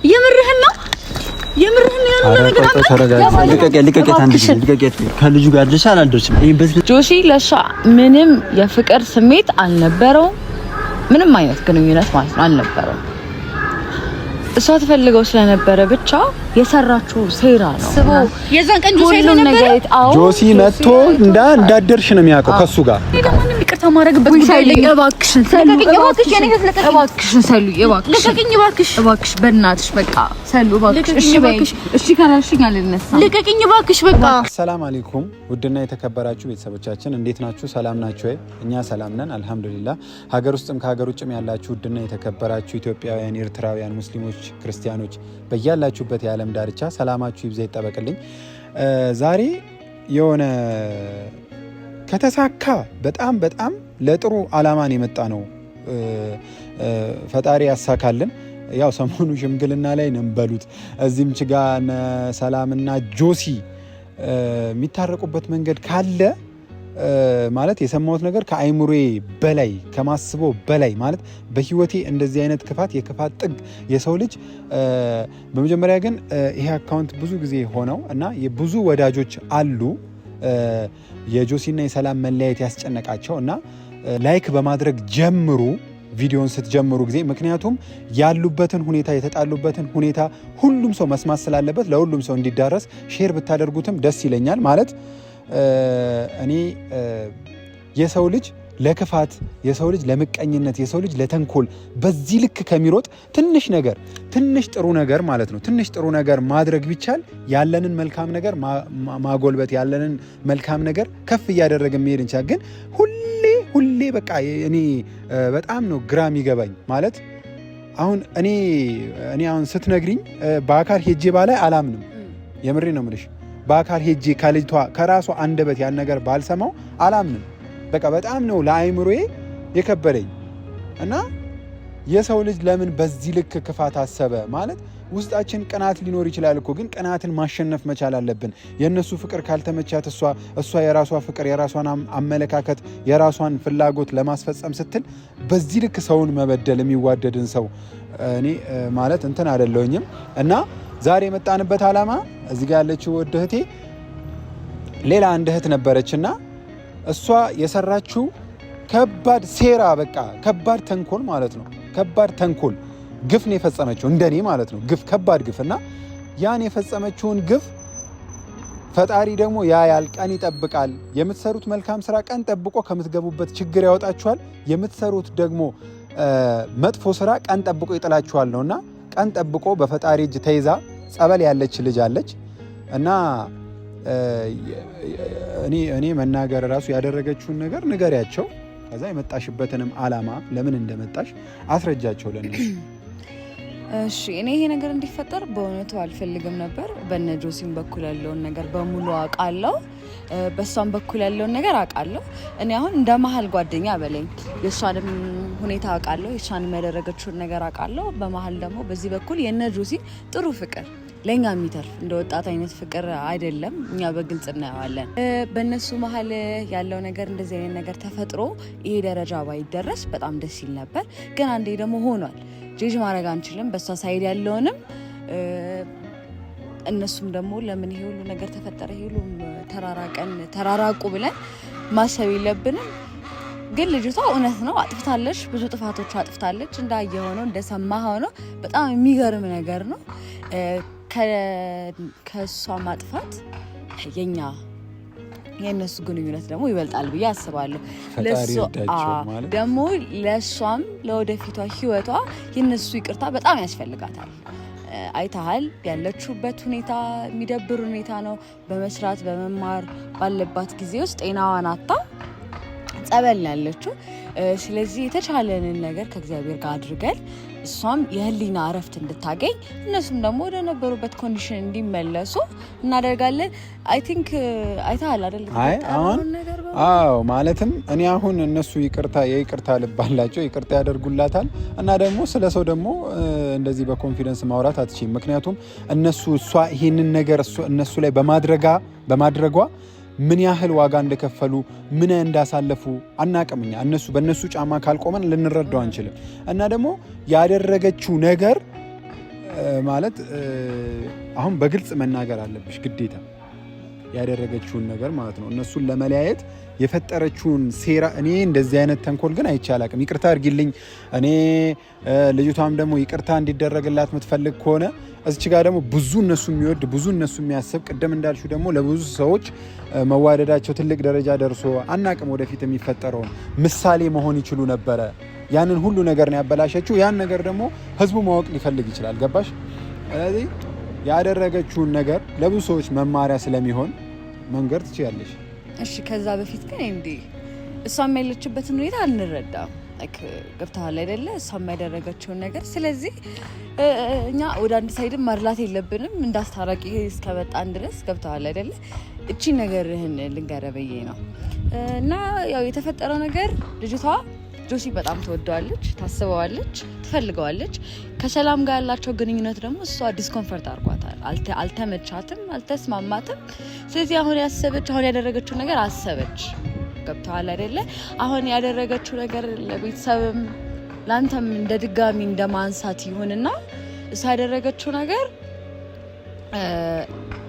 የምርህና ያለው ነገር ልቀቀት ከልጁ ጋር ልጅ አላደርሽም። ጆሲ ለሷ ምንም የፍቅር ስሜት አልነበረውም። ምንም አይነት ግንኙነት ማለት ነው አልነበረውም። እሷ ተፈልገው ስለነበረ ብቻ የሰራችው ሴራ ነው። ስቦ የዛን ቀን ጆሲ ነበር ጆሲ መጥቶ እንዳደርሽ ነው የሚያውቀው ከሱ ጋር ይቅርታ ማድረግበት ጉዳይ ላይ እባክሽን ሰሉ እባክሽ በእናትሽ በቃ ሰሉ እባክሽ እሺ ካላልሽኝ አልነሳም። ልቀቂኝ እባክሽ በቃ። ሰላም አለይኩም ውድና የተከበራችሁ ቤተሰቦቻችን እንዴት ናችሁ? ሰላም ናችሁ ወይ? እኛ ሰላም ነን አልহামዱሊላህ። ሀገር ውስጥም ከሀገር ውጭም ያላችሁ ውድና የተከበራችሁ ኢትዮጵያውያን፣ ኤርትራውያን፣ ሙስሊሞች፣ ክርስቲያኖች በያላችሁበት የዓለም ዳርቻ ሰላማችሁ ይብዛ ይጠበቅልኝ። ዛሬ የሆነ ከተሳካ በጣም ለጥሩ አላማን የመጣ ነው። ፈጣሪ ያሳካልን። ያው ሰሞኑ ሽምግልና ላይ ነንበሉት እዚህም ችጋነ ሰላምና ጆሲ የሚታረቁበት መንገድ ካለ ማለት የሰማሁት ነገር ከአይምሮዬ በላይ ከማስበው በላይ ማለት በህይወቴ እንደዚህ አይነት የክፋት ጥግ የሰው ልጅ በመጀመሪያ ግን ይሄ አካውንት ብዙ ጊዜ ሆነው እና የብዙ ወዳጆች አሉ የጆሲና የሰላም መለያየት ያስጨነቃቸው እና ላይክ በማድረግ ጀምሩ ቪዲዮን ስትጀምሩ ጊዜ ምክንያቱም ያሉበትን ሁኔታ የተጣሉበትን ሁኔታ ሁሉም ሰው መስማት ስላለበት ለሁሉም ሰው እንዲዳረስ ሼር ብታደርጉትም ደስ ይለኛል። ማለት እኔ የሰው ልጅ ለክፋት የሰው ልጅ ለምቀኝነት የሰው ልጅ ለተንኮል በዚህ ልክ ከሚሮጥ ትንሽ ጥሩ ነገር ማለት ነው ትንሽ ጥሩ ነገር ማድረግ ቢቻል ያለንን መልካም ነገር ማጎልበት ያለንን መልካም ነገር ከፍ እያደረግን መሄድ እንችላለን። ግን ሁሌ በቃ እኔ በጣም ነው ግራም ይገባኝ ማለት አሁን እኔ አሁን ስትነግሪኝ በአካል ሄጄ ባላይ አላምንም። የምሬ ነው የምልሽ። በአካል ሄጄ ከልጅቷ ከራሷ አንደበት ያን ነገር ባልሰማው አላምንም። በቃ በጣም ነው ለአይምሮዬ የከበደኝ እና የሰው ልጅ ለምን በዚህ ልክ ክፋት አሰበ ማለት ውስጣችን ቅናት ሊኖር ይችላል እኮ ግን ቅናትን ማሸነፍ መቻል አለብን። የነሱ ፍቅር ካልተመቻት እሷ የራሷ ፍቅር የራሷን አመለካከት የራሷን ፍላጎት ለማስፈጸም ስትል በዚህ ልክ ሰውን መበደል የሚዋደድን ሰው እኔ ማለት እንትን አይደለሁኝም። እና ዛሬ የመጣንበት ዓላማ እዚህ ጋር ያለችው ወድ እህቴ ሌላ አንድ እህት ነበረችና እሷ የሰራችው ከባድ ሴራ በቃ ከባድ ተንኮል ማለት ነው። ከባድ ተንኮል ግፍ ነው የፈጸመችው እንደኔ ማለት ነው። ከባድ ግፍ እና ያን የፈጸመችውን ግፍ ፈጣሪ ደግሞ ያያል፣ ቀን ይጠብቃል። የምትሰሩት መልካም ስራ ቀን ጠብቆ ከምትገቡበት ችግር ያወጣችኋል። የምትሰሩት ደግሞ መጥፎ ስራ ቀን ጠብቆ ይጥላችኋል ነውና ቀን ጠብቆ በፈጣሪ እጅ ተይዛ ጸበል ያለች ልጅ አለች እና እኔ መናገር ራሱ ያደረገችውን ነገር ንገሪያቸው። ከዛ የመጣሽበትንም አላማ ለምን እንደመጣሽ አስረጃቸው ለነሱ። እሺ እኔ ይሄ ነገር እንዲፈጠር በእውነቱ አልፈልግም ነበር። በነጆሲም በኩል ያለውን ነገር በሙሉ አውቃለሁ፣ በሷም በኩል ያለውን ነገር አውቃለሁ። እኔ አሁን እንደ መሀል ጓደኛ በለኝ የሷንም ሁኔታ አውቃለሁ፣ የሷንም ያደረገችውን ነገር አውቃለሁ። በመሀል ደግሞ በዚህ በኩል የነጆሲ ጥሩ ፍቅር ለኛ የሚተርፍ እንደ ወጣት አይነት ፍቅር አይደለም። እኛ በግልጽ እናየዋለን። በእነሱ መሀል ያለው ነገር እንደዚህ አይነት ነገር ተፈጥሮ ይሄ ደረጃ ባይደረስ በጣም ደስ ይል ነበር። ግን አንዴ ደግሞ ሆኗል። ጄጅ ማድረግ አንችልም በሷ ሳይድ ያለውንም እነሱም ደግሞ ለምን ይሄ ሁሉ ነገር ተፈጠረ ይሄ ሁሉ ተራራቁ ብለን ማሰብ የለብንም። ግን ልጅቷ እውነት ነው አጥፍታለች፣ ብዙ ጥፋቶች አጥፍታለች። እንዳየ ሆኖ እንደሰማ ሆኖ በጣም የሚገርም ነገር ነው። ከሷ ማጥፋት የእነሱ ግንኙነት ደግሞ ይበልጣል ብዬ አስባለሁ። ደግሞ ለሷም ለወደፊቷ ህይወቷ የነሱ ይቅርታ በጣም ያስፈልጋታል። አይታሃል ያለችውበት ሁኔታ የሚደብር ሁኔታ ነው። በመስራት በመማር ባለባት ጊዜ ውስጥ ጤናዋን አጣ ጸበል ያለችው። ስለዚህ የተቻለንን ነገር ከእግዚአብሔር ጋር አድርገን እሷም የህሊና እረፍት እንድታገኝ እነሱም ደግሞ ወደ ነበሩበት ኮንዲሽን እንዲመለሱ እናደርጋለን። አይ ቲንክ አይታል አይደል? አዎ ማለትም እኔ አሁን እነሱ የይቅርታ ልብ አላቸው፣ ይቅርታ ያደርጉላታል እና ደግሞ ስለ ሰው ደግሞ እንደዚህ በኮንፊደንስ ማውራት አትችይም። ምክንያቱም እሷ ይሄንን ነገር እነሱ ላይ በማድረጓ ምን ያህል ዋጋ እንደከፈሉ ምን እንዳሳለፉ አናቅምኛ። በእነሱ ጫማ ካልቆመን ልንረዳው አንችልም። እና ደግሞ ያደረገችው ነገር ማለት አሁን በግልጽ መናገር አለብሽ ግዴታ ያደረገችውን ነገር ማለት ነው። እነሱን ለመለያየት የፈጠረችውን ሴራ እኔ እንደዚህ አይነት ተንኮል ግን አይቼ አላቅም። ይቅርታ አድርጊልኝ። እኔ ልጅቷም ደግሞ ይቅርታ እንዲደረግላት የምትፈልግ ከሆነ እዚች ጋር ደግሞ ብዙ እነሱ የሚወድ ብዙ እነሱ የሚያስብ ቅድም እንዳልሹ ደግሞ ለብዙ ሰዎች መዋደዳቸው ትልቅ ደረጃ ደርሶ አናቅም ወደፊት የሚፈጠረውን ምሳሌ መሆን ይችሉ ነበረ። ያንን ሁሉ ነገር ነው ያበላሸችው። ያን ነገር ደግሞ ህዝቡ ማወቅ ሊፈልግ ይችላል። ገባሽ? ስለዚህ ያደረገችውን ነገር ለብዙ ሰዎች መማሪያ ስለሚሆን መንገር ትችያለሽ። እሺ ከዛ በፊት ግን እሷም ያለችበትን ሁኔታ አንረዳም። ገብተሃል አይደለ? እሷም ያደረገችውን ነገር። ስለዚህ እኛ ወደ አንድ ሳይድም ማድላት የለብንም እንዳስታራቂ እስከመጣን ድረስ። ገብተሃል አይደለ? እቺ ነገርህን ልንገረበዬ ነው እና ያው የተፈጠረው ነገር ልጅቷ ጆሲ በጣም ትወደዋለች፣ ታስበዋለች፣ ትፈልገዋለች። ከሰላም ጋር ያላቸው ግንኙነት ደግሞ እሷ ዲስኮምፈርት አድርጓታል። አልተመቻትም፣ አልተስማማትም። ስለዚህ አሁን ያደረገችው ነገር አሰበች። ገብተዋል አይደለ? አሁን ያደረገችው ነገር ለቤተሰብም ለአንተም እንደ ድጋሚ እንደ ማንሳት ይሁንና እሷ ያደረገችው ነገር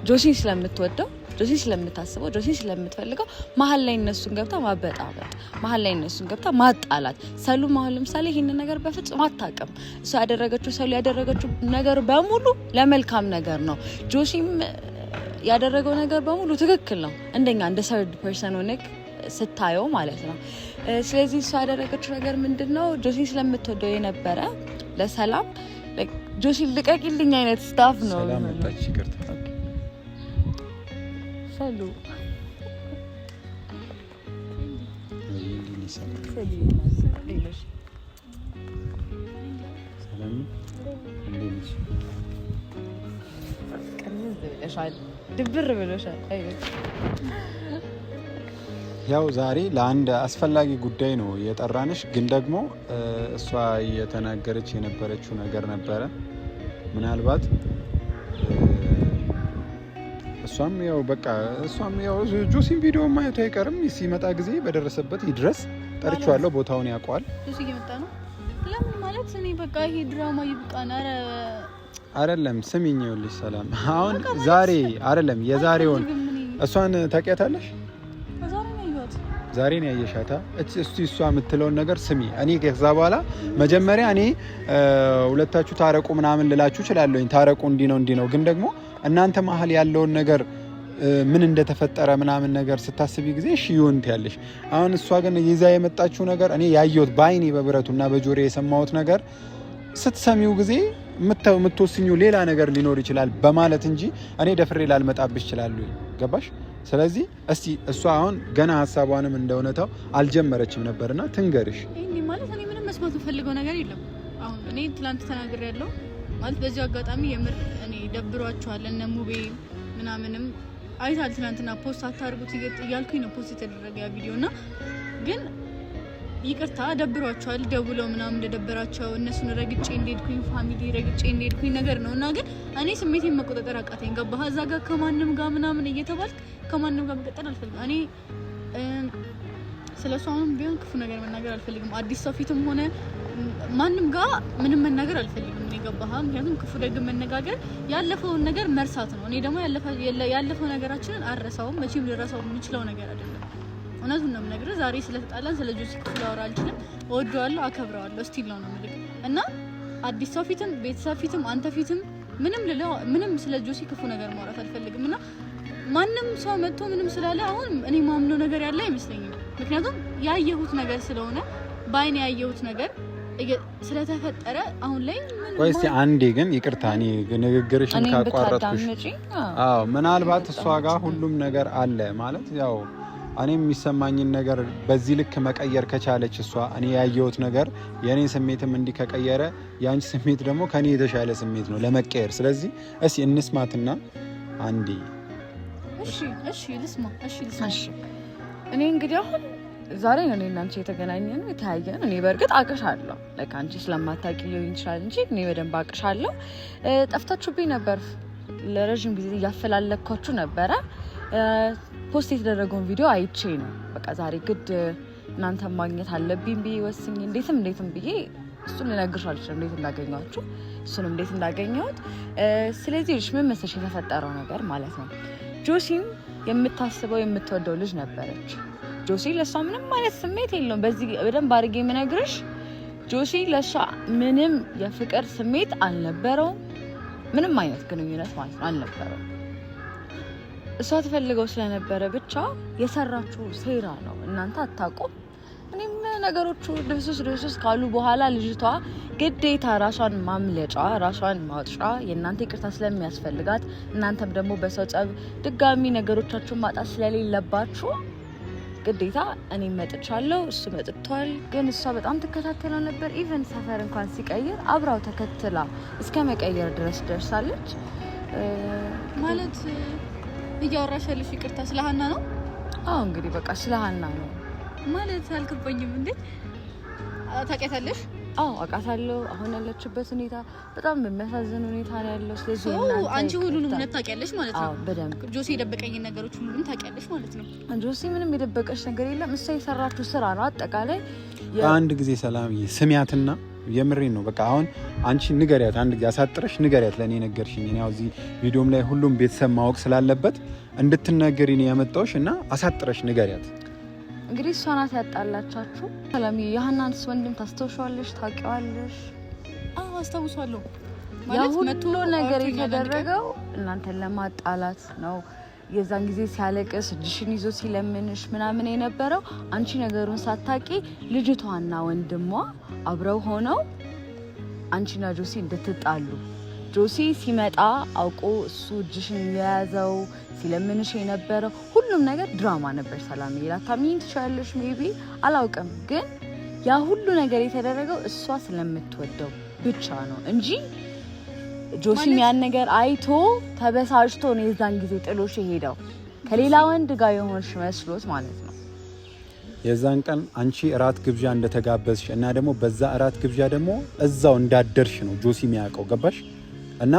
ጆሲን ስለምትወደው ጆሲ ስለምታስበው ጆሲ ስለምትፈልገው መሀል ላይ እነሱን ገብታ ማበጣበጥ፣ መሀል ላይ እነሱን ገብታ ማጣላት። ሰሉም አሁን ለምሳሌ ይህንን ነገር በፍጹም አታውቅም። እሷ ያደረገችው ሰሉ ያደረገችው ነገር በሙሉ ለመልካም ነገር ነው። ጆሲም ያደረገው ነገር በሙሉ ትክክል ነው፣ እንደኛ እንደ ሰርድ ፐርሰን ሆነክ ስታየው ማለት ነው። ስለዚህ እሷ ያደረገችው ነገር ምንድነው? ጆሲ ስለምትወደው የነበረ ለሰላም ጆሲ ልቀቂልኝ አይነት ስታፍ ነው። ሰላም መጣች። ይቅርታ ሰሉ ድብር ብሎሻል። ያው ዛሬ ለአንድ አስፈላጊ ጉዳይ ነው የጠራንሽ፣ ግን ደግሞ እሷ እየተናገረች የነበረችው ነገር ነበረ። ምናልባት እሷም ያው ጆሲን ቪዲዮ ማየቱ አይቀርም። ሲመጣ ጊዜ በደረሰበት ይድረስ። ጠርቼዋለሁ፣ ቦታውን ያውቀዋል። ጆሲ እየመጣ ነው። ለምን ማለት እኔ በቃ ይሄ ድራማ ይብቃና። አይደለም ስሚኝ፣ ይኸውልሽ ሰላም፣ አሁን ዛሬ አይደለም የዛሬውን እሷን ታውቂያታለሽ? ዛሬ ነው ያየሻታ። እሱ እሷ የምትለውን ነገር ስሚ። እኔ ከዛ በኋላ መጀመሪያ እኔ ሁለታችሁ ታረቁ ምናምን ልላችሁ እችላለሁ። ታረቁ እንዲህ ነው፣ ግን ደግሞ እናንተ መሀል ያለውን ነገር ምን እንደተፈጠረ ምናምን ነገር ስታስቢ ጊዜ እሺ ይሁን ትያለሽ። አሁን እሷ ግን ይዛ የመጣችው ነገር እኔ ያየሁት በአይኔ በብረቱና በጆሬ የሰማሁት ነገር ስትሰሚው ጊዜ የምትወስኚው ሌላ ነገር ሊኖር ይችላል በማለት እንጂ እኔ ደፍሬ ላልመጣብሽ እችላለሁ። ገባሽ? ስለዚህ እስቲ እሷ አሁን ገና ሀሳቧንም እንደእውነታው አልጀመረችም ነበርና ትንገርሽ። እንዴ ማለት እኔ ምንም መስማት ፈልገው ነገር የለም። አሁን እኔ ትላንት ተናግሬያለሁ ማለት በዚህ አጋጣሚ የምር እኔ ደብሯቸዋል እነ ሙቤ ምናምንም አይታል። ትላንትና ፖስት አታርጉት እያልኩኝ ነው ፖስት የተደረገ ያ ቪዲዮና ግን ይቅርታ ደብሯቸዋል። ደውለው ምናምን እንደደበራቸው እነሱን ረግጬ እንደሄድኩኝ ፋሚሊ ረግጬ እንደሄድኩኝ ነገር ነውና ግን እኔ ስሜቴን መቆጣጠር አቃተኝ። ገባህ? እዛ ጋር ከማንም ጋር ምናምን እየተባልክ ከማንም ጋር መቀጠል አልፈልግም። እኔ ስለሷ አሁን ቢሆን ክፉ ነገር መናገር አልፈልግም። አዲስ ሰው ፊትም ሆነ ማንም ጋር ምንም መናገር አልፈልግም። እኔ ገባህ? ምክንያቱም ክፉ ደግ መነጋገር ያለፈውን ነገር መርሳት ነው። እኔ ደግሞ ያለፈው ነገራችንን አልረሳውም። መቼም ልረሳው የምችለው ነገር አይደለም። እውነቱን ነው የምነግርህ። ዛሬ ስለተጣላን ስለ ጆሲ ክፉ ላወራ አልችልም። እወደዋለሁ፣ አከብረዋለሁ ስቲል ነው የምልህ እና አዲስ ሰው ፊትም ቤተሰብ ፊትም አንተ ፊትም ምንም ስለ ጆሲ ክፉ ነገር ማውራት አልፈልግም እና ማንም ሰው መጥቶ ምንም ስላለ አሁን እኔ ማምነው ነገር ያለ አይመስለኝም። ምክንያቱም ያየሁት ነገር ስለሆነ በአይኔ ያየሁት ነገር ስለተፈጠረ አሁን ላይ ወይስ አንዴ ግን ይቅርታ እኔ ንግግርሽን ካቋረጥኩሽ፣ አዎ ምናልባት እሷ ጋር ሁሉም ነገር አለ ማለት ያው እኔ የሚሰማኝን ነገር በዚህ ልክ መቀየር ከቻለች እሷ እኔ ያየሁት ነገር የኔ ስሜትም እንዲህ ከቀየረ ያንቺ ስሜት ደግሞ ከኔ የተሻለ ስሜት ነው ለመቀየር። ስለዚህ እስኪ እንስማትና አንዴ እሺ ልስማ። እኔ እንግዲህ አሁን ዛሬ ነው እኔና አንቺ የተገናኘነው የተያየነው። እኔ በእርግጥ አቅሻለሁ ላይክ አንቺ ስለማታውቂ ሊሆን ይችላል እንጂ እኔ በደንብ አቅሻለሁ። ጠፍታችሁብኝ ነበር፣ ለረጅም ጊዜ እያፈላለኳችሁ ነበረ። ፖስት የተደረገውን ቪዲዮ አይቼ ነው በቃ ዛሬ ግድ እናንተ ማግኘት አለብኝ ብዬ ወስኜ እንዴትም ብዬ እሱን ልነግርሽ አልችልም እንዴት እንዳገኘኋችሁ እሱንም እንዴት እንዳገኘሁት። ስለዚህ ልጅ ምን መሰለሽ የተፈጠረው ነገር ማለት ነው ጆሲም የምታስበው የምትወደው ልጅ ነበረች። ጆሲ ለሷ ምንም አይነት ስሜት የለውም። በዚህ በደንብ አድርጌ የምነግርሽ ጆሲ ለሷ ምንም የፍቅር ስሜት አልነበረውም። ምንም አይነት ግንኙነት ማለት ነው አልነበረውም። እሷ ትፈልገው ስለነበረ ብቻ የሰራችው ሴራ ነው። እናንተ አታውቁም። እኔም ነገሮቹ ድብስስ ካሉ በኋላ ልጅቷ ግዴታ ራሷን ማምለጫ ራሷን ማውጫ የእናንተ ይቅርታ ስለሚያስፈልጋት እናንተም ደግሞ በሰው ጸብ ድጋሚ ነገሮቻችሁን ማጣት ስለሌለባችሁ ግዴታ እኔ መጥቻለሁ እሱ መጥቷል። ግን እሷ በጣም ትከታተለው ነበር። ኢቨን ሰፈር እንኳን ሲቀይር አብራው ተከትላ እስከ መቀየር ድረስ ደርሳለች። ማለት እያወራሽ ያለሽ ይቅርታ ስለ ሀና ነው? አዎ እንግዲህ በቃ ስለ ሀና ነው ማለት አልገባኝም። እንዴ ታውቂያታለሽ? አዎ አውቃታለሁ። አሁን ያለችበት ሁኔታ በጣም በሚያሳዝን ሁኔታ ነው ያለው። ስለዚህ አንቺ ሁሉንም እውነት ታውቂያለሽ ማለት ነው? አዎ በደንብ። ጆሲ የደበቀኝ ነገሮች ሁሉንም ታውቂያለሽ ማለት ነው? ጆሲ ምንም የደበቀሽ ነገር የለም። እሷ የሰራችው ስራ ነው አጠቃላይ። አንድ ጊዜ ሰላምዬ ስሚያትና የምሬን ነው። በቃ አሁን አንቺ ንገሪያት፣ አንድ ጊዜ አሳጥረሽ ንገሪያት። ለእኔ ነገርሽኝ። እኔ ያው እዚህ ቪዲዮም ላይ ሁሉም ቤተሰብ ማወቅ ስላለበት እንድትናገሪ ነው ያመጣሁሽ እና አሳጥረሽ ንገሪያት። እንግዲህ እሷ ናት ያጣላቻችሁ። ሰላምዬ የሀናንስ ወንድም ታስተውሻለሽ? ታውቂዋለሽ? አዎ አስታውሳለሁ። ያ ሁሉ ነገር የተደረገው እናንተን ለማጣላት ነው። የዛን ጊዜ ሲያለቅስ እጅሽን ይዞ ሲለምንሽ ምናምን የነበረው አንቺ ነገሩን ሳታቂ ልጅቷና ወንድሟ አብረው ሆነው አንቺና ጆሲ እንድትጣሉ። ጆሲ ሲመጣ አውቆ እሱ እጅሽን የያዘው ሲለምንሽ የነበረው ሁሉም ነገር ድራማ ነበር። ሰላምዬ ላታምኚኝ ትችያለሽ፣ ሜቢ አላውቅም። ግን ያ ሁሉ ነገር የተደረገው እሷ ስለምትወደው ብቻ ነው እንጂ ጆሲም ያን ነገር አይቶ ተበሳጭቶ ነው የዛን ጊዜ ጥሎሽ ሄደው ከሌላ ወንድ ጋር የሆንሽ መስሎት ማለት ነው። የዛን ቀን አንቺ እራት ግብዣ እንደተጋበዝሽ እና ደግሞ በዛ እራት ግብዣ ደግሞ እዛው እንዳደርሽ ነው ጆሲ የሚያውቀው። ገባሽ? እና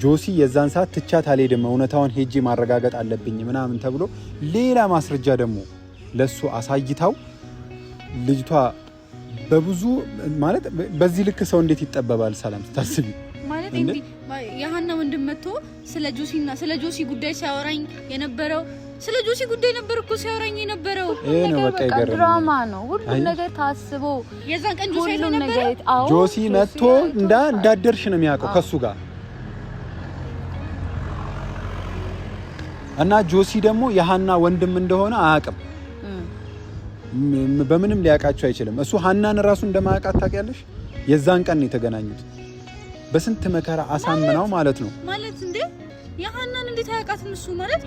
ጆሲ የዛን ሰዓት ትቻት አልሄድም እውነታውን ሄጄ ማረጋገጥ አለብኝ ምናምን ተብሎ ሌላ ማስረጃ ደግሞ ለሱ አሳይታው ልጅቷ በብዙ ማለት በዚህ ልክ ሰው እንዴት ይጠበባል? ሰላም ታስቢ ማለት እንዴ የሀና ወንድም መጥቶ ስለ ጆሲና ስለ ጆሲ ጉዳይ ሲያወራኝ የነበረው ስለ ጆሲ ጉዳይ ነበር እኮ ሲያወራኝ የነበረው። ይሄ ነው በቃ ድራማ ነው ሁሉ ነገር ታስቦ። የዛን ቀን ጆሲ ነበር ጆሲ መጥቶ እንዳደርሽ ነው የሚያውቀው ከሱ ጋር እና ጆሲ ደግሞ የሀና ወንድም እንደሆነ አያውቅም። በምንም ሊያውቃቸው አይችልም። እሱ ሀናን ራሱ እንደማያውቃት ታውቂያለሽ? የዛን ቀን ነው የተገናኙት። በስንት መከራ አሳምናው ማለት ነው። ማለት እንዴ የሀናን እንዴት አያውቃትም? እሱ ማለት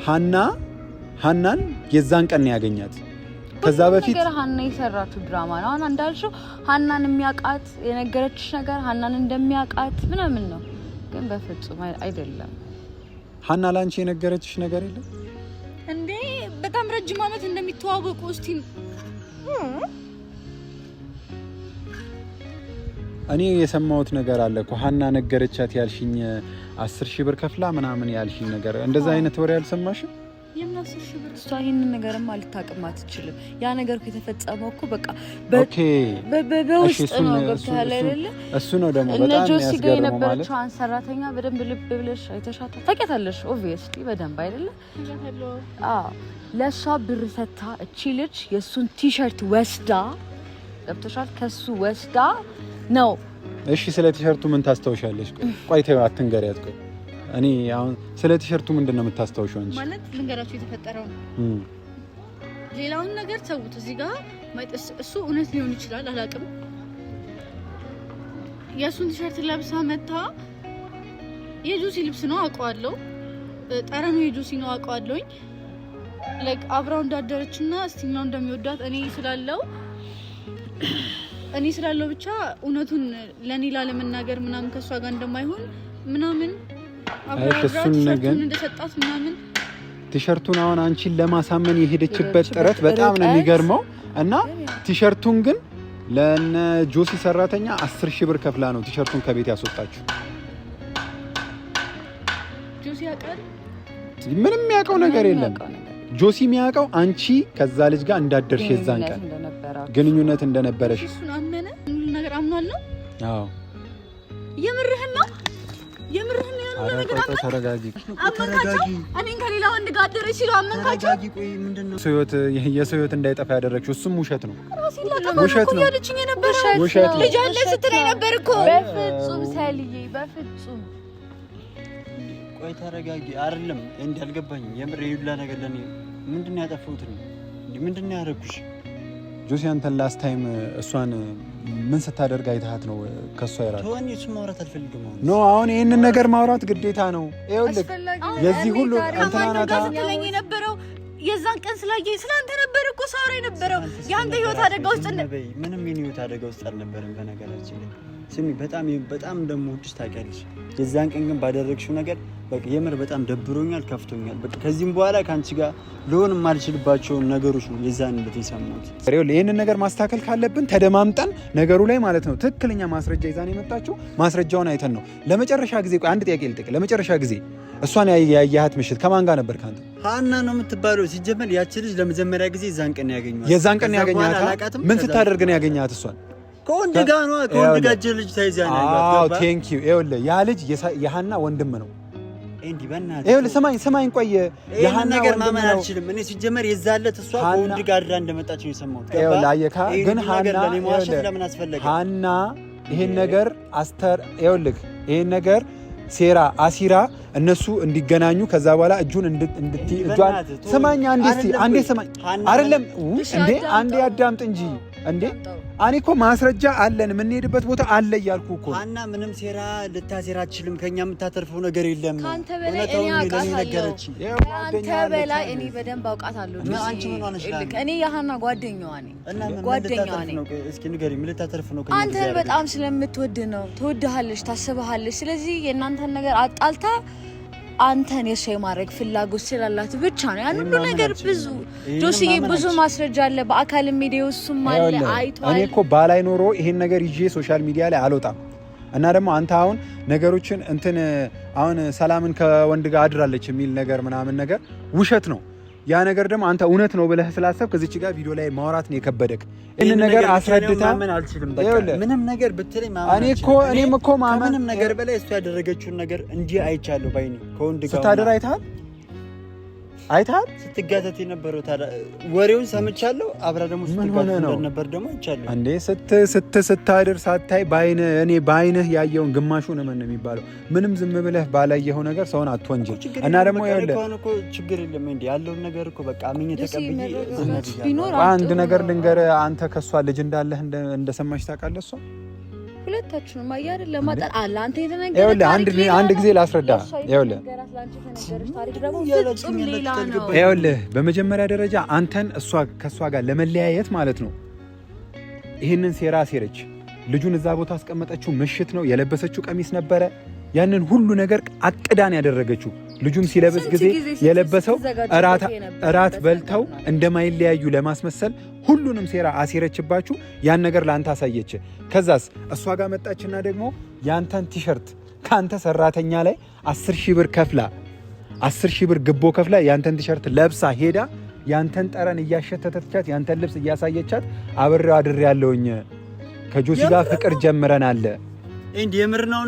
ሀናን የዛን ቀን ነው ያገኛት። ከዛ በፊት ነገር ሀና የሰራችው ድራማ ነው። አሁን እንዳልሽው ሀናን የሚያውቃት የነገረችሽ ነገር ሀናን እንደሚያውቃት ምናምን ነው፣ ግን በፍጹም አይደለም። ሀና ላንቺ የነገረችሽ ነገር የለም እንዴ? በጣም ረጅም ዓመት እንደሚተዋወቁ እስቲ እኔ የሰማሁት ነገር አለ እኮ ሀና ነገረቻት ያልሽኝ 10,000 ብር ከፍላ ምናምን ያልሽኝ ነገር እንደዛ አይነት ወሬ አልሰማሽም? የምን 10,000 ብር? እሷ ይሄንን ነገርማ ልታውቅም አትችልም። ያ ነገር እኮ የተፈጸመው እኮ በቃ ኦኬ በውስጥ ነው ገብቶሃል አይደለ? እሱ ነው ደግሞ በጣም የሚያስገርመው የነበረችው ሰራተኛ በደንብ ልብ ብለሽ አይተሻታ ታውቂያታለሽ? ኦብቪየስሊ በደንብ አይደለ? አዎ ለሷ ብር ሰታ እቺ ልጅ የሱን ቲሸርት ወስዳ ገብቶሻል? ከሱ ወስዳ ነው። እሺ ስለ ቲሸርቱ ምን ታስታውሻለሽ? ቆይ ተይው አትንገሪያት። ቆይ እኔ አሁን ስለ ቲሸርቱ ምንድነው የምታስታውሽው አንቺ? ማለት ልንገራችሁ የተፈጠረው ነው። ሌላውን ነገር ተውት። እዚህ ጋር እሱ እውነት ሊሆን ይችላል አላውቅም። የሱን ቲሸርት ለብሳ መታ የጆሲ ልብስ ነው አውቀዋለሁ። ጠረኑ የጆሲ ነው አውቀዋለሁኝ። ላይክ አብራው እንዳደረችና እስቲኛው እንደሚወዳት እኔ ስላለው ብቻ እውነቱን ለኔ ላለመናገር ምናምን ከሷ ጋር እንደማይሆን ምናምን እሱን ነገር እንደሰጣት ምናምን ቲሸርቱን አሁን አንቺን ለማሳመን የሄደችበት ጥረት በጣም ነው የሚገርመው። እና ቲሸርቱን ግን ለነ ጆሲ ሰራተኛ 10,000 ብር ከፍላ ነው ቲሸርቱን ከቤት ያስወጣችው። ጆሲ ያውቃል? ምንም የሚያውቀው ነገር የለም። ጆሲ የሚያውቀው አንቺ ከዛ ልጅ ጋር እንዳደርሽ የዛን ቀን ግንኙነት እንደነበረሽ እሱን አመነ። ሁሉ ነገር አምኗል ነው አዎ የምርህን ነው ያለው ነገር አለ። ተረጋጊ። እኔን ከሌላ ወንድ ጋር አደረች ሲሉ አመንካቸው። ቆይ ምንድነው የሰው ህይወት እንዳይጠፋ ያደረግሽው? እሱም ውሸት ነው። ውሸት ነው ያለችኝ የነበረው ልጅ አለ ስትለኝ ነበር እኮ። በፍጹም ሰልዬ በፍጹም። ቆይ ተረጋጊ። አይደለም እንዴ አልገባኝም። የምር ይውላ ነገር ለኔ ምንድነው ያጠፋሁት? ምንድነው ያደረኩሽ? ጆሲ አንተን ላስት ታይም እሷን ምን ስታደርግ አይተሃት ነው ከሷ ይራቅ? ተወኝ። እሱ ማውራት አልፈልግም ኖ አሁን ይሄንን ነገር ማውራት ግዴታ ነው። ይኸውልህ የዚህ ሁሉ አንተናናታ ስለኝ የነበረው የዛን ቀን ስላየ ስላንተ ነበር እኮ ሳውራ የነበረው። ያንተ ህይወት አደጋ ውስጥ ምንም የኔ ህይወት አደጋ ውስጥ አልነበረም። በነገራችን ላይ ስሚ፣ በጣም እንደምወድሽ ታውቂያለሽ። የዛን ቀን ግን ባደረግሽው ነገር በቃ የምር በጣም ደብሮኛል፣ ከፍቶኛል። በቃ ከዚህም በኋላ ካንቺ ጋር ልሆን የማልችልባቸው ነገሮች ነው የዛን እንዴት የሰማሁት። ይሄንን ነገር ማስተካከል ካለብን ተደማምጠን ነገሩ ላይ ማለት ነው። ትክክለኛ ማስረጃ ይዛን የመጣችው ማስረጃውን አይተን ነው። ለመጨረሻ ጊዜ ቆይ አንድ ጥያቄ ልጠይቅ። ለመጨረሻ ጊዜ እሷን ያያሃት ምሽት ከማን ጋር ነበር? ካንተ ሃና ነው የምትባለው። ሲጀመር ያቺ ልጅ ለመጀመሪያ ጊዜ የዛን ቀን ያገኘኋት። የዛን ቀን ያገኘሃት ምን ስታደርግ ነው ያገኘሃት? እሷን ከወንድ ጋር ነው። ከወንድ ጋር ልጅ ተይዛ ነው ያገኘኋት። አዎ ቴንክ ዩ። ይኸውልህ ያ ልጅ የሃና ወንድም ነው። እንዴ በእናትህ ይኸውልህ ስማኝ ቆይ የሃና ነገር ማመን አልችልም እኔ። ሲጀመር የዛለት እሷ ከወንድ ጋር እንደመጣች ነው የሰማሁት። ይኸውልህ አየካ ግን ሃና ይሄን ነገር ይሄን ነገር ሴራ አሲራ እነሱ እንዲገናኙ ከዛ በኋላ እጁን እጇን ስማኝ አንዴ ስማኝ አይደለም እንዴ አንዴ አዳምጥ እንጂ እንዴ እኔ እኮ ማስረጃ አለን የምንሄድበት ቦታ አለ እያልኩ እኮ። ሃና ምንም ሴራ ልታሴራ አትችልም። ከኛ የምታተርፈው ነገር የለም። ካንተ በላይ እኔ አውቃታለሁ። ካንተ በላይ እኔ በደንብ አውቃታለሁ። እኔ የሃና ጓደኛዋ ነኝ። እስኪ ንገሪኝ፣ ምን ልታተርፍ ነው? አንተን በጣም ስለምትወድ ነው። ትወድሃለች፣ ታስብሃለች። ስለዚህ የእናንተን ነገር አጣልታ አንተን የሷ የማድረግ ፍላጎት ስላላት ብቻ ነው ያን ሁሉ ነገር። ጆሲዬ ብዙ ማስረጃ አለ፣ በአካልም ሄደው እሱም አለ አይቷል። እኔ እኮ ባላይ ኖሮ ይሄን ነገር ይዤ ሶሻል ሚዲያ ላይ አልወጣም። እና ደግሞ አንተ አሁን ነገሮችን አሁን ሰላምን ከወንድ ጋር አድራለች የሚል ነገር ምናምን ነገር ውሸት ነው። ያ ነገር ደግሞ አንተ እውነት ነው ብለህ ስላሰብክ እዚች ጋር ቪዲዮ ላይ ማውራት ነው የከበደክ። እዚህ ነገር አስረድታ ማመን አልችልም። በቃ ምንም ነገር ብትለኝ ማመን እኔም እኮ ማመን ምንም ነገር በላይ እሱ ያደረገችውን ነገር እንዲህ አይቻለሁ ባይኔ። ከወንድ ጋር ስታደር አይተሃል ስትጋተት የነበረው ታዲያ ወሬውን ሰምቻለሁ። አብራ ደግሞ ስትጋተት ነበር ደግሞ አይቻለሁ። እንዴ ስታደር ሳታይ ባይንህ ያየውን ግማሹን ምን ነው የሚባለው? ምንም ዝም ብለህ ባላየኸው ነገር ሰውን አትወንጅል። እና ደግሞ ችግር የለም እንዴ ያለውን ነገር እኮ በቃ አምኜ ተቀብዬ አንድ ነገር ልንገርህ። አንተ ከሷ ልጅ እንዳለህ እንደሰማሽ ታውቃለህ? እሷ ሁለታችሁንም አይደል ለማጣር አለ አንተ የተነገረ አንድ ጊዜ ላስረዳ። ይኸውልህ በመጀመሪያ ደረጃ አንተን ከሷ ጋር ለመለያየት ማለት ነው ይህንን ሴራ ሴረች። ልጁን እዛ ቦታ አስቀመጠችው። ምሽት ነው የለበሰችው ቀሚስ ነበረ። ያንን ሁሉ ነገር አቅዳን ያደረገችው ልጁም ሲለብስ ጊዜ የለበሰው እራት በልተው እንደማይለያዩ ለማስመሰል ሁሉንም ሴራ አሴረችባችሁ። ያን ነገር ላንተ አሳየች። ከዛስ እሷ ጋር መጣችና ደግሞ ያንተን ቲሸርት ካንተ ሰራተኛ ላይ 10,000 ብር ከፍላ 10,000 ብር ግቦ ከፍላ ያንተን ቲሸርት ለብሳ ሄዳ ያንተን ጠረን እያሸተተቻት ያንተን ልብስ እያሳየቻት አብሬው አድሬ ያለውኝ ከጆሲ ጋር ፍቅር ጀምረናል እንዴ የምርነው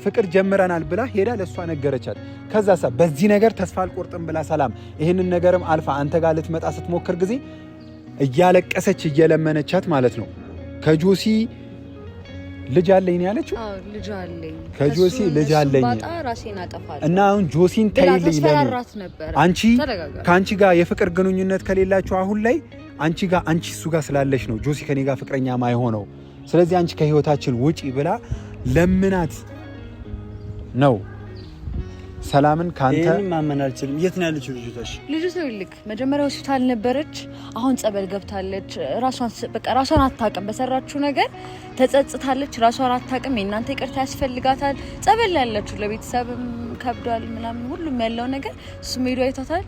ፍቅር ጀምረናል ብላ ሄዳ ለሷ ነገረቻት። ከዛሳ በዚህ ነገር ተስፋ አልቆርጥም ብላ ሰላም ይሄንን ነገርም አልፋ አንተ ጋር ልትመጣ ስትሞክር ጊዜ እያለቀሰች እየለመነቻት ማለት ነው ከጆሲ ልጅ አለኝ ያለችው። አዎ ልጅ አለኝ፣ ከጆሲ ልጅ አለኝ እና አሁን ጆሲን ተይልኝ አንቺ ካንቺ ጋር የፍቅር ግንኙነት ከሌላችሁ አሁን ላይ አንቺ እሱ ጋር ስላለሽ ነው ጆሲ ከኔ ጋር ፍቅረኛ ማይሆነው። ስለዚህ አንቺ ከህይወታችን ውጪ ብላ ለምናት ነው ሰላምን ካንተ ማመን አልችልም። የት ነው ያለችው ልጅቷ? ይልክ መጀመሪያ ሆስፒታል ነበረች፣ አሁን ጸበል ገብታለች። ራሷን አታውቅም። በሰራችው ነገር ተጸጽታለች። ራሷን አታውቅም። የእናንተ ይቅርታ ያስፈልጋታል። ጸበል ያለችው ለቤተሰብም ከብዷል ምናምን ሁሉም ያለው ነገር እሱም ሄዶ አይቷታል።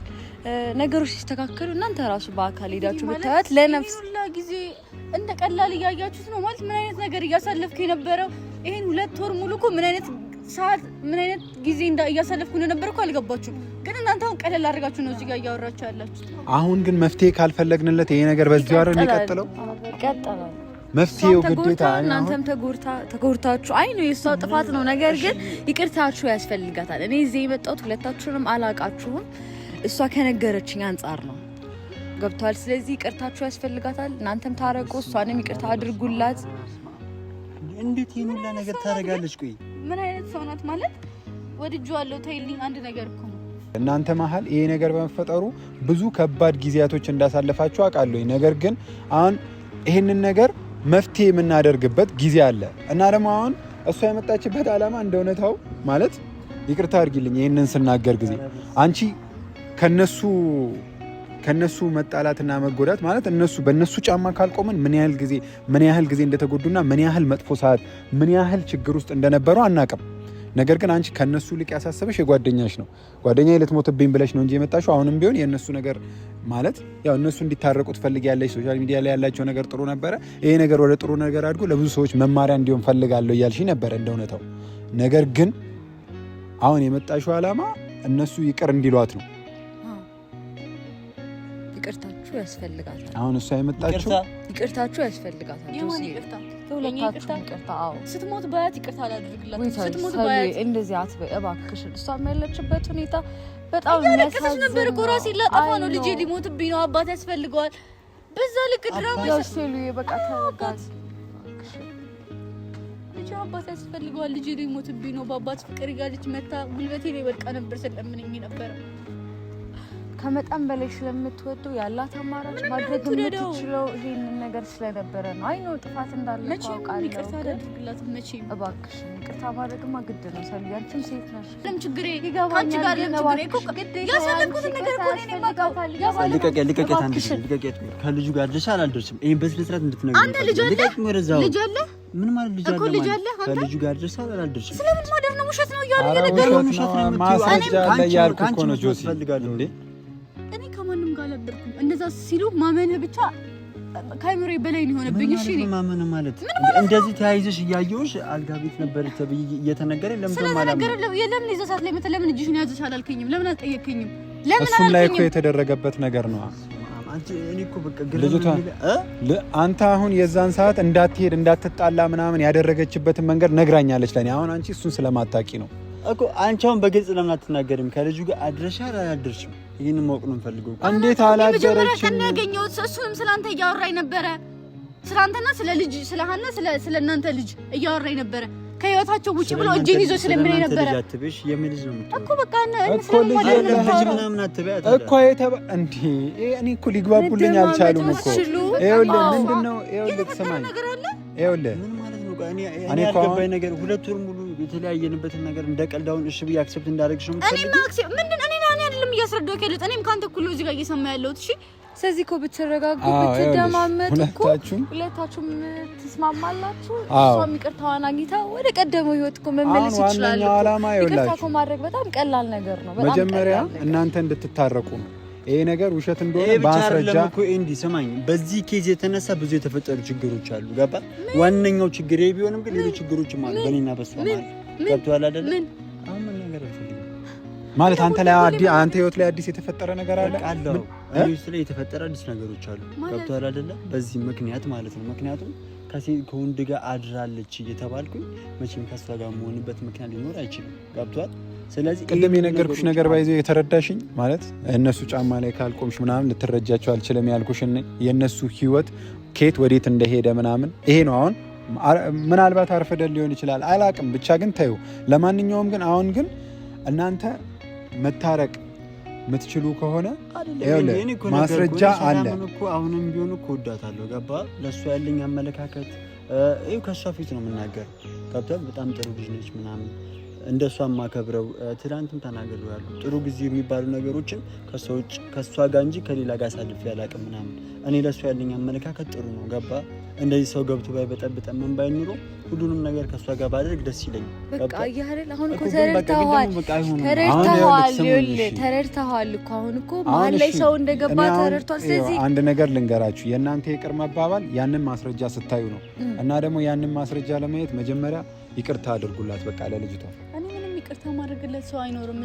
ነገሮች ሲስተካከሉ እናንተ ራሱ በአካል ሄዳችሁ ብታያት ለነፍስ ጊዜ እንደ ቀላል እያያችሁት ነው ማለት ምን አይነት ነገር እያሳለፍኩ የነበረው ይሄን 2 ወር ሙሉ እኮ ምን አይነት ሰዓት ምን አይነት ጊዜ እያሳለፍኩ ነበር እኮ አልገባችሁም። ግን እናንተ አሁን ቀለል አድርጋችሁ ነው እዚህ ጋር እያወራችሁ ያላችሁት። አሁን ግን መፍትሄ ካልፈለግንለት ይሄ ነገር በዚህ ወር ነው የሚቀጥለው። መፍትሄው ግዴታ እናንተም ተጎርታችሁ አይ ነው የሷ ጥፋት ነው። ነገር ግን ይቅርታችሁ ያስፈልጋታል። እኔ እዚህ የመጣሁት ሁለታችሁንም አላቃችሁም። እሷ ከነገረችኝ አንጻር ነው ገብቷል። ስለዚህ ይቅርታችሁ ያስፈልጋታል። እናንተም ታረቁ፣ እሷንም ይቅርታ አድርጉላት። እንዴት ይሄን ሁላ ነገር ታደርጋለች? ቆይ ምን አይነት ሰው ናት ማለት ወድጄዋለሁ ተይልኝ አንድ ነገር እኮ ነው። እናንተ መሀል ይሄ ነገር በመፈጠሩ ብዙ ከባድ ጊዜያቶች እንዳሳለፋችሁ አውቃለሁ። ነገር ግን አሁን ይሄንን ነገር መፍትሄ የምናደርግበት ጊዜ አለ እና ደግሞ አሁን እሷ የመጣችበት ዓላማ እንደውነታው ማለት ይቅርታ አድርጊልኝ ይሄንን ስናገር ጊዜ አንቺ ከነሱ መጣላትና መጎዳት ማለት በእነሱ ጫማ ካልቆመን ምን ያህል ጊዜ እንደተጎዱና ምን ያህል መጥፎ ሰዓት ምን ያህል ችግር ውስጥ እንደነበሩ አናውቅም። ነገር ግን አንቺ ከነሱ ልቅ ያሳሰበሽ የጓደኛሽ ነው። ጓደኛዬ ልትሞትብኝ ብለሽ ነው እንጂ የመጣሽው። አሁንም ቢሆን የእነሱ ነገር ማለት ያው እነሱ እንዲታረቁ ትፈልጊያለሽ። ሶሻል ሚዲያ ላይ ያላቸው ነገር ጥሩ ነበረ። ይሄ ነገር ወደ ጥሩ ነገር አድጎ ለብዙ ሰዎች መማሪያ እንዲሆን ፈልጋለሁ እያልሽ ነበረ እንደ እውነታው። ነገር ግን አሁን የመጣሽው ዓላማ እነሱ ይቅር እንዲሏት ነው። ይቅርታችሁ ያስፈልጋታል። አሁን እሷ የመጣችው ይቅርታችሁ ያስፈልጋታል። የማን ይቅርታ? ሁለታችሁም ይቅርታ። አዎ ስትሞት ባያት ይቅርታ አላደርግላትም። ስትሞት ባያት እንደዚህ አትበይ እባክሽን። እሷም ያለችበት ሁኔታ በጣም የሚያሳዝን ነበር እኮ። ራሴን ላጠፋ ነው፣ ልጄ ሊሞትብኝ ነው፣ አባት ያስፈልገዋል። በዛ ልክ ድራማ ያስፈልጉ በቃ ተረጋጋ። ልጄ አባት ያስፈልገዋል፣ ልጄ ሊሞትብኝ ነው፣ በአባት ፍቅር ይጋልች መታ ጉልበቴ ላይ በቃ ነበር ስለምንኝ ነበር። ከመጠን በላይ ስለምትወደው ያላት አማራጭ ማድረግ የምትችለው ይሄንን ነገር ስለነበረ ነው። አይ ነው ጥፋት እንዳለ አውቃለሁ። ይቅርታ አድርግላት መቼም እባክሽን። ይቅርታ ማድረግማ ግድ ነው። ሰልይ አንቺም ሴት ነሽ። ምንም ችግር አንቺ ጋር ችግር እኮ ያሳለፍኩት ነገር እኮ ነው የማውቀው። ልቀቂያት አንድ ልቀቂያት። ከልጁ ጋር ድረስ አላልደርስም። ይሄን በስነ ስርዓት እንድትነግሪኝ አንተ ልጅ አለ ልጅ አለ ምን ማለት ልጅ አለ እኮ ልጅ አለ። አንተ ከልጁ ጋር ድረስ አላልደርስም። ስለምን ማደር ነው? ውሸት ነው እያሉ እየነገሩ ነው። ውሸት ነው ማስረጃ አለ ያልኩ እኮ ነው ጆሲ እንዴ እኔ ከማንም ጋር አልነበርኩም። እንደዛ ሲሉ ማመንህ ብቻ ካይምሮዬ በላይ ነው የሆነብኝ። እሺ ማመን ማለት እንደዚህ ተያይዘሽ እያየሁሽ አልጋ ቤት ነበር ተብዬ እየተነገረ ለምን ይዘህ ሰዓት ላይ ለምን እጅሽን ያዘሽ አላልከኝም? ለምን አልጠየከኝም? ለምን እሱም ላይ እኮ የተደረገበት ነገር ነው። እኔ እኮ በቃ ልጅቷ አንተ አሁን የዛን ሰዓት እንዳትሄድ እንዳትጣላ ምናምን ያደረገችበትን መንገድ ነግራኛለች ለኔ። አሁን አንቺ እሱን ስለማታቂ ነው እኮ አንቺ አሁን በግልጽ ለምን አትናገርም? ከልጁ ጋር አድረሻል አላደርሽም? ይሄንን ማወቅ ነው የምፈልገው። እንዴት አላደረችም? ያገኘሁት እሱንም ስላንተ እያወራኝ ነበረ። ስላንተና ስለ ልጅ ስለሃና ስለ እናንተ ልጅ እያወራኝ ነበረ። ከህይወታቸው ውጪ ብሎ እጄን ይዞ ስለምን ነበረ አትበሽ። የምን ልጅ ነው የምትለው እኮ በቃ እኮ ልጅ ምናምን አትበያት እኮ እንዴ እኔ እኮ ሊግባቡልኝ አልቻሉም እኮ። ይኸውልህ ምንድነው ይኸውልህ ስማኝ ይኸውልህ ምን ማለት ነው? እኔ ያልገባኝ ነገር ሁለት ወር ሙሉ የተለያየንበትን ነገር እንደ ቀልዳውን እሺ ብዬ አክሰፕት እንዳደረግሽ ነው የምትፈልጊው? እኔ ማክሲ ምንድን እኔ አይደለም እያስረዳሁ ያለሁት። እኔም ካንተ እኩል ነው እዚህ ጋር እየሰማ ያለሁት። እሺ ስለዚህ እኮ ብትረጋጉ ብትደማመጡ እኮ ሁለታችሁም ትስማማላችሁ። እሷም ይቅርታዋን አግኝታ ወደ ቀደመው ህይወት እኮ መመለስ ይችላል። ይቅርታ እኮ ማድረግ በጣም ቀላል ነገር ነው። መጀመሪያ እናንተ እንድትታረቁ ነው። ይሄ ነገር ውሸት እንደሆነ በማስረጃ እኮ እንዲ ሰማኝ። በዚህ ኬዝ የተነሳ ብዙ የተፈጠሩ ችግሮች አሉ። ገባ? ዋነኛው ችግር ይሄ ቢሆንም ግን ሌሎች ችግሮችም አሉ በእኔና በሷ ማለት ገብቶሃል አይደል? አሁን ምን ነገር አልፈልግም ማለት አንተ ህይወት ላይ አዲስ የተፈጠረ ነገር አለ አለው። እኔ ውስጥ ላይ የተፈጠረ አዲስ ነገሮች አሉ። ገብቶሃል አይደል? በዚህ ምክንያት ማለት ነው። ምክንያቱም ከወንድ ጋር አድራለች እየተባልኩኝ መቼም ከሷ ጋር መሆንበት ምክንያት ሊኖር አይችልም። ገብቶሃል? ስለዚህ ቅድም የነገርኩሽ ነገር ባይዘው የተረዳሽኝ ማለት እነሱ ጫማ ላይ ካልቆምሽ ምናምን ልትረጃቸው አልችልም ያልኩሽ የእነሱ ህይወት ከየት ወዴት እንደሄደ ምናምን ይሄ ነው። አሁን ምናልባት አርፈደን ሊሆን ይችላል አላቅም፣ ብቻ ግን ተይው። ለማንኛውም ግን አሁን ግን እናንተ መታረቅ የምትችሉ ከሆነ ማስረጃ አለ። አሁንም ቢሆን እኮ እወዳታለሁ። ገባ? ለእሷ ያለኝ አመለካከት ከእሷ ፊት ነው የምናገር። ገብቶሃል? በጣም ጥሩ ልጅ ነች ምናምን እንደሷ ማከብረው ትላንትም ተናግሬያለሁ። ጥሩ ጊዜ የሚባሉ ነገሮችን ከሷ ጋር እንጂ ከሌላ ጋር አሳልፌ አላውቅም ምናምን። እኔ ለሷ ያለኝ አመለካከት ጥሩ ነው። ገባ? እንደዚህ ሰው ገብቶ ባይበጠብጠን ምን ባይኖር ሁሉንም ነገር ከሷ ጋር ባደርግ ደስ ይለኛል። በቃ አይደል? አሁን እኮ ተረድተዋል እኮ አሁን እኮ መሀል ላይ ሰው እንደገባ ተረድቷል። ስለዚህ አንድ ነገር ልንገራችሁ፣ የእናንተ ይቅር መባባል ያንን ማስረጃ ስታዩ ነው። እና ደግሞ ያንን ማስረጃ ለማየት መጀመሪያ ይቅርታ አድርጉላት በቃ ለልጅቷ። እኔ ምንም ይቅርታ ይቅርታ ማድረግለት ሰው አይኖርም።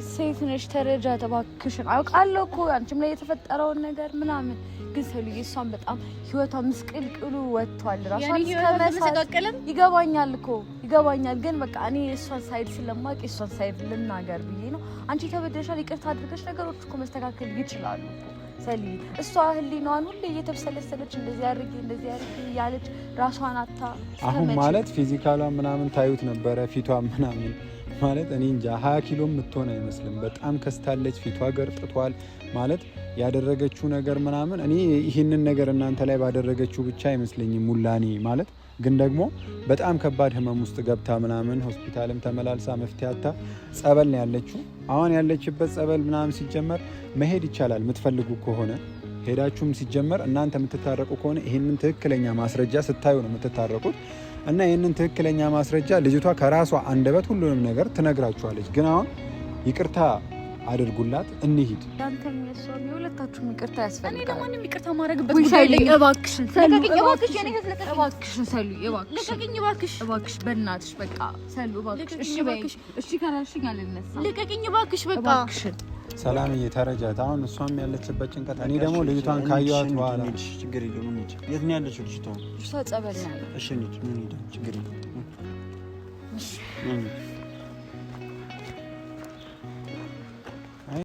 ሴት ነሽ ተረጃ ተባክሽን። አውቃለሁ እኮ አንቺም ላይ የተፈጠረውን ነገር ምናምን፣ ግን ሰሉዬ እሷን በጣም ህይወቷ ምስቅልቅሉ ወጥቷል። ራሷን ተመሳቀለም ይገባኛል እኮ ይገባኛል፣ ግን በቃ እኔ እሷን ሳይድ ስለማውቅ እሷን ሳይድ ልናገር ብዬ ነው። አንቺ ተበደሻል፣ ይቅርታ አድርገሽ ነገሮች እኮ መስተካከል ይችላሉ። ሰሊ እሷ ህሊናዋን ሁሌ እየተብሰለሰለች እንደዚህ አድርጊ ያለች ራሷን አታ አሁን ማለት ፊዚካሏ ምናምን ታዩት ነበረ ፊቷ ምናምን ማለት እኔ እንጃ 20 ኪሎ የምትሆን አይመስልም። በጣም ከስታለች፣ ፊቷ ገርጥቷል ማለት ያደረገችው ነገር ምናምን እኔ ይህንን ነገር እናንተ ላይ ባደረገችው ብቻ አይመስለኝም ሙላኔ ማለት ግን ደግሞ በጣም ከባድ ህመም ውስጥ ገብታ ምናምን ሆስፒታልም ተመላልሳ መፍትሄ አታ ጸበል ነው ያለችው። አሁን ያለችበት ጸበል ምናምን ሲጀመር መሄድ ይቻላል የምትፈልጉ ከሆነ ሄዳችሁም ሲጀመር እናንተ የምትታረቁ ከሆነ ይህንን ትክክለኛ ማስረጃ ስታዩ ነው የምትታረቁት እና ይህንን ትክክለኛ ማስረጃ ልጅቷ ከራሷ አንደበት ሁሉንም ነገር ትነግራችኋለች። ግን አሁን ይቅርታ አድርጉላት እንሂድ። ያንተም የሷም የሁለታችሁም ይቅርታ ያስፈልጋል። እኔ ደግሞ ምንም ይቅርታ ማድረግበት ጉዳይ ላይ እባክሽን እባክሽ በእናትሽ በቃ ሰሉ እባክሽ እሺ በይ እሺ ካላልሽኝ አልነሳም። ልቀቅኝ እባክሽ በቃ እባክሽን ሰላምዬ ተረጃት። አሁን እሷም ያለችበት ጭንቀት እኔ ደግሞ ልጅቷን ካየኋት በኋላ ችግር የለውም እንሂድ። የት ነው ያለችው ልጅቷ? እሷ ጸበል ነው። እሺ እንሂድ ችግር የለውም።